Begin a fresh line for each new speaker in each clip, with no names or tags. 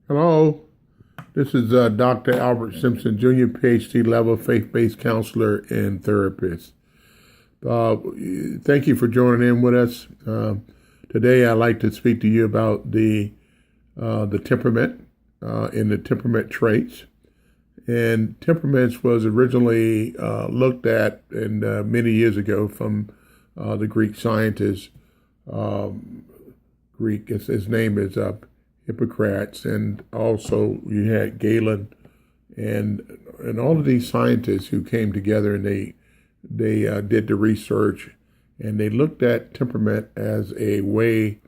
Hello, this is Dr. Albert Simpson, Jr.Ph.D. level faith-based counselor and therapist. Uh, Thank you for joining in with us. Today, I'd like to speak to you about the temperament and the temperament traits. And temperaments was originally looked at and many years ago from the Greek scientist. Um, his name is Hippocrates, and also you had Galen, and all of these scientists who came together and they did the research, and they looked at temperament as a way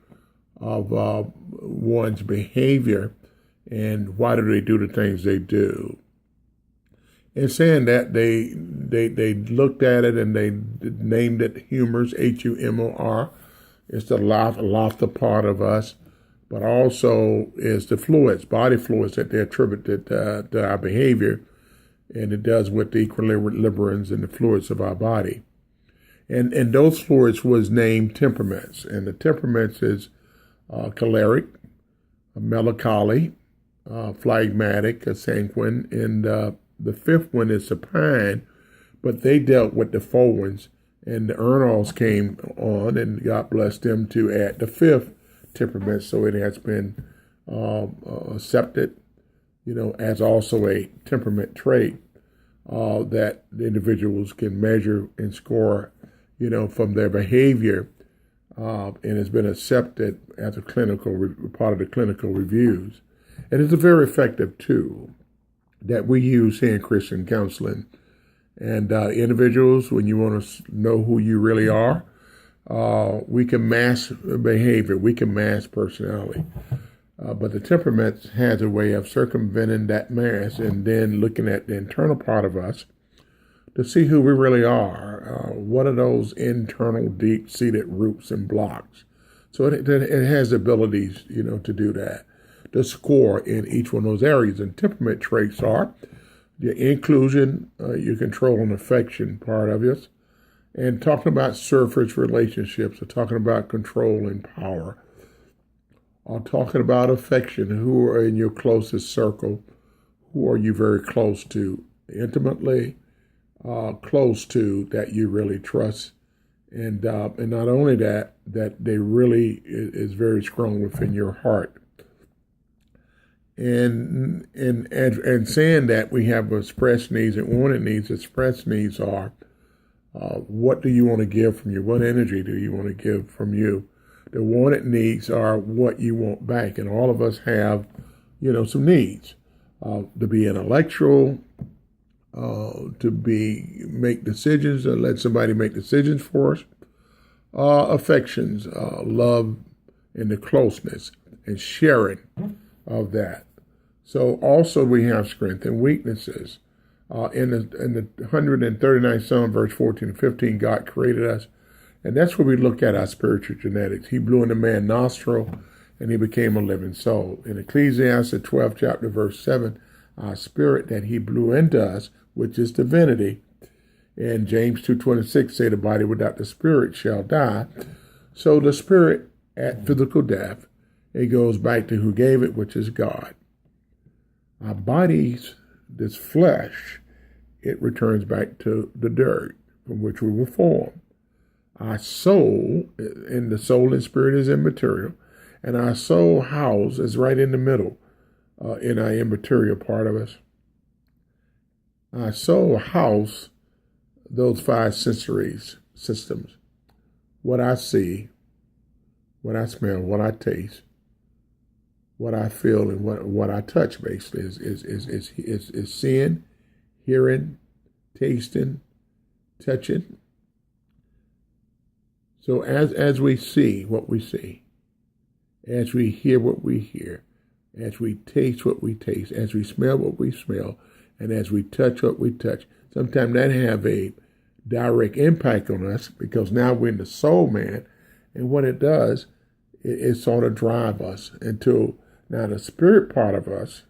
of one's behavior and why do they do the things they do. And saying that they looked at it and they named it humors, Humor. It's the laughter part of us, but also is the fluids, body fluids that they attributed to our behavior, and it does with the equilibriums and the fluids of our body. And those fluids was named temperaments, and the temperaments is choleric, melancholy, phlegmatic, sanguine, and the fifth one is supine, but they dealt with the four ones, and the Ernals came on, and God blessed them to add the fifth temperament, so it has been accepted, as also a temperament trait that the individuals can measure and score, from their behavior, and has been accepted as a part of the clinical reviews. And it's a very effective tool that we use here in Christian counseling. And individuals, when you want to know who you really are, we can mask behavior, we can mask personality. But the temperament has a way of circumventing that mask and then looking at the internal part of us to see who we really are. What are those internal, deep-seated roots and blocks? So it has abilities, to do that, to score in each one of those areas. And temperament traits are your inclusion, your control and affection part of it, and talking about surface relationships, or talking about control and power, or talking about affection, who are in your closest circle, who are you very close to, intimately close to, that you really trust, and not only that they really is very strong within your heart. And saying that, we have expressed needs and wanted needs. Expressed needs are what do you want to give from you? What energy do you want to give from you? The wanted needs are what you want back. And all of us have, some needs. To be intellectual, to make decisions, or let somebody make decisions for us. Affections, love, and the closeness and sharing of that. So also we have strength and weaknesses. In the 139th Psalm, verse 14 and 15, God created us. And that's where we look at our spiritual genetics. He blew in the man nostril, and he became a living soul. In Ecclesiastes 12th chapter, verse 7, our spirit that he blew into us, which is divinity. And James 2:26 say the body without the spirit shall die. So the spirit at physical death, it goes back to who gave it, which is God. Our bodies, this flesh, it returns back to the dirt from which we were formed. Our soul, and the soul and spirit is immaterial, and our soul house is right in the middle, in our immaterial part of us. Our soul house those five sensory systems: what I see, what I smell, what I taste, what I feel, and what I touch. Basically, is seeing, hearing, tasting, touching. So as we see what we see, as we hear what we hear, as we taste what we taste, as we smell what we smell, and as we touch what we touch, sometimes that have a direct impact on us, because now we're in the soul man, and what it does, it sort of drive us into now the spirit part of us,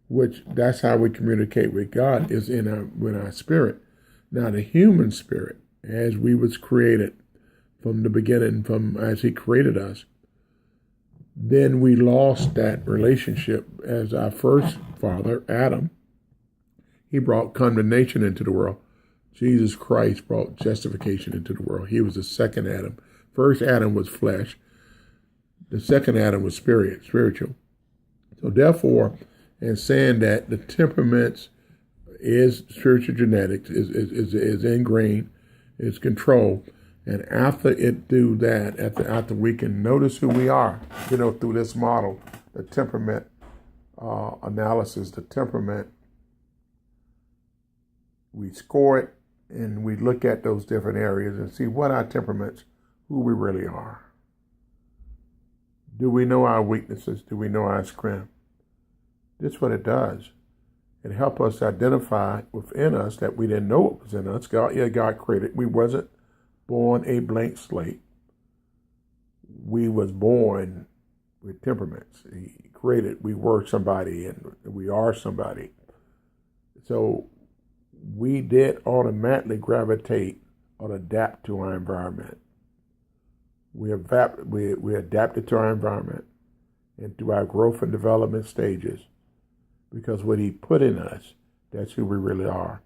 which that's how we communicate with God, is in our spirit. Now the human spirit, as we was created from the beginning, from as he created us, Then we lost that relationship as our first father, Adam. He brought condemnation into the world. Jesus Christ brought justification into the world. He was the second Adam. First Adam was flesh. The second Adam was spiritual. So therefore, in saying that the temperaments is spiritual genetics, is ingrained, is controlled, and after it do that, after we can notice who we are, through this model, the temperament analysis, the temperament, we score it and we look at those different areas and see what our temperaments, who we really are. Do we know our weaknesses? Do we know our strength? This is what it does. It helps us identify within us that we didn't know it was in us. God created. We wasn't born a blank slate. We was born with temperaments. He created. We were somebody and we are somebody. So we did automatically gravitate or adapt to our environment. We adapted to our environment and through our growth and development stages, because what he put in us, that's who we really are.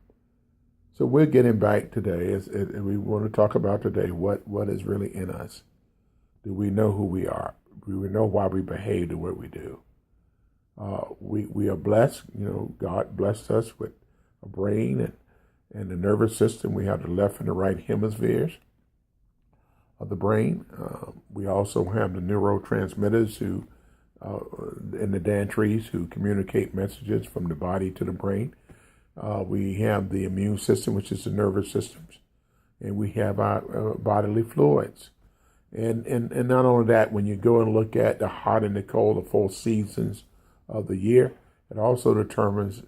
So we're getting back today, and we want to talk about today what is really in us. Do we know who we are? Do we know why we behave the way we do? We are blessed. God blessed us with a brain and the nervous system. We have the left and the right hemispheres of the brain. We also have the neurotransmitters who, in the dendrites, who communicate messages from the body to the brain. We have the immune system, which is the nervous systems, and we have our bodily fluids. And not only that, when you go and look at the hot and the cold, the 4 seasons of the year, it also determines,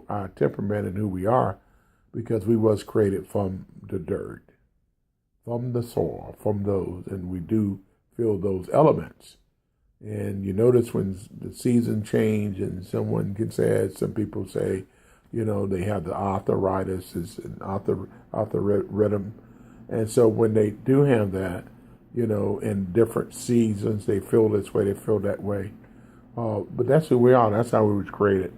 our temperament and who we are, because we was created from the dirt, from the soil, from those, and we do feel those elements. And you notice when the season change, and some people say, they have the arthritis and arthritis. And so when they do have that, in different seasons, they feel this way, they feel that way. But that's who we are. That's how we was created.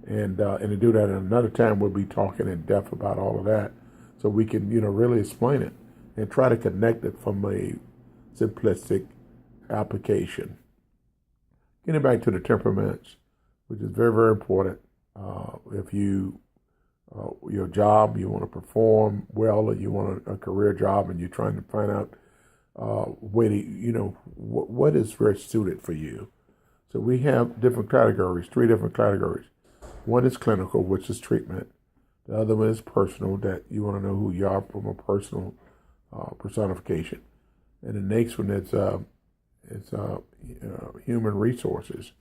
And to do that at another time, we'll be talking in depth about all of that, so we can, really explain it and try to connect it from a simplistic application. Getting back to the temperaments, which is very, very important. If your job, you want to perform well, or you want a career job, and you're trying to find out what is very suited for you. So we have different categories, 3 different categories. One is clinical, which is treatment. The other one is personal, that you want to know who you are from a personal personification. And the next one is human resources,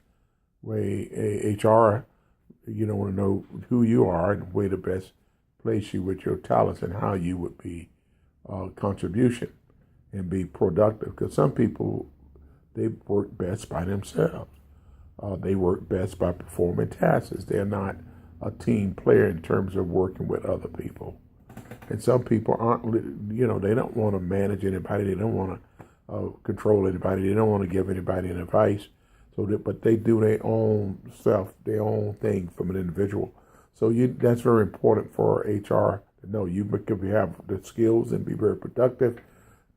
where HR, want to know who you are and where to best place you with your talents and how you would be contribution and be productive. Because some people, they work best by themselves. They work best by performing tasks. They're not a team player in terms of working with other people. And some people aren't, they don't want to manage anybody. They don't want to control anybody. They don't want to give anybody an advice. But they do their own stuff, their own thing from an individual. So that's very important for HR to know. You could have the skills and be very productive,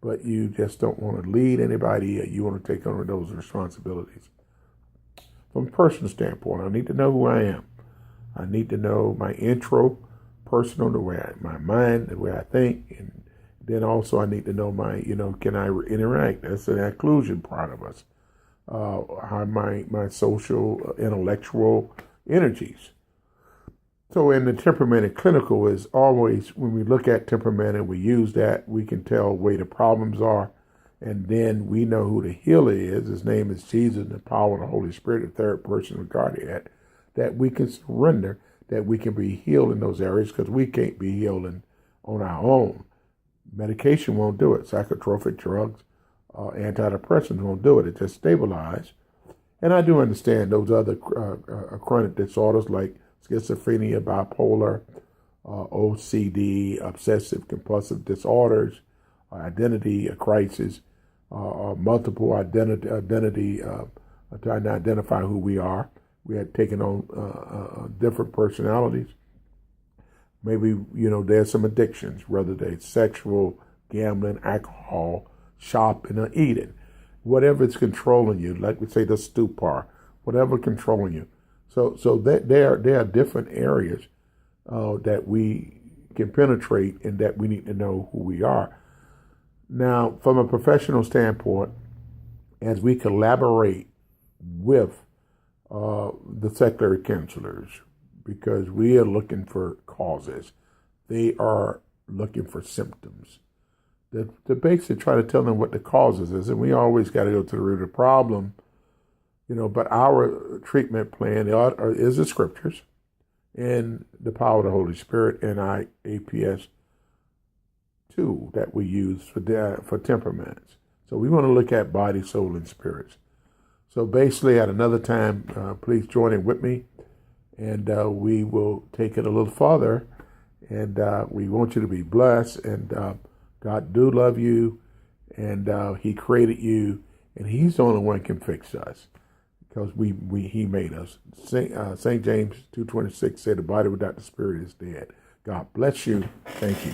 but you just don't want to lead anybody. You want to take on those responsibilities. From a personal standpoint, I need to know who I am. I need to know my intro, personal, my mind, the way I think, and then also I need to know my, can I interact? That's an inclusion part of us. How my social, intellectual energies. So in the temperament and clinical is always, when we look at temperament and we use that, we can tell where the problems are. And then we know who the healer is. His name is Jesus, and the power of the Holy Spirit, the third person of Godhead, that we can surrender, that we can be healed in those areas, because we can't be healed on our own. Medication won't do it. Psychotropic drugs, antidepressants won't do it. It just stabilizes. And I do understand those other chronic disorders like schizophrenia, bipolar, OCD, obsessive compulsive disorders, identity crisis. multiple identity trying to identify who we are. We had taken on different personalities. Maybe, there's some addictions, whether they're sexual, gambling, alcohol, shopping, or eating. Whatever is controlling you, like we say the stupor, whatever controlling you. So there are different areas that we can penetrate and that we need to know who we are. Now, from a professional standpoint, as we collaborate with the secondary counselors, because we are looking for causes, they are looking for symptoms. The basic try to tell them what the causes is, and we always got to go to the root of the problem, but our treatment plan is the scriptures and the power of the Holy Spirit and our APS tool that we use for temperaments. So we want to look at body, soul, and spirits. So basically, at another time, please join in with me, and we will take it a little further. And we want you to be blessed. And God do love you, and He created you, and He's the only one who can fix us, because He made us. St. James 2:26 said, "The body without the spirit is dead." God bless you. Thank you.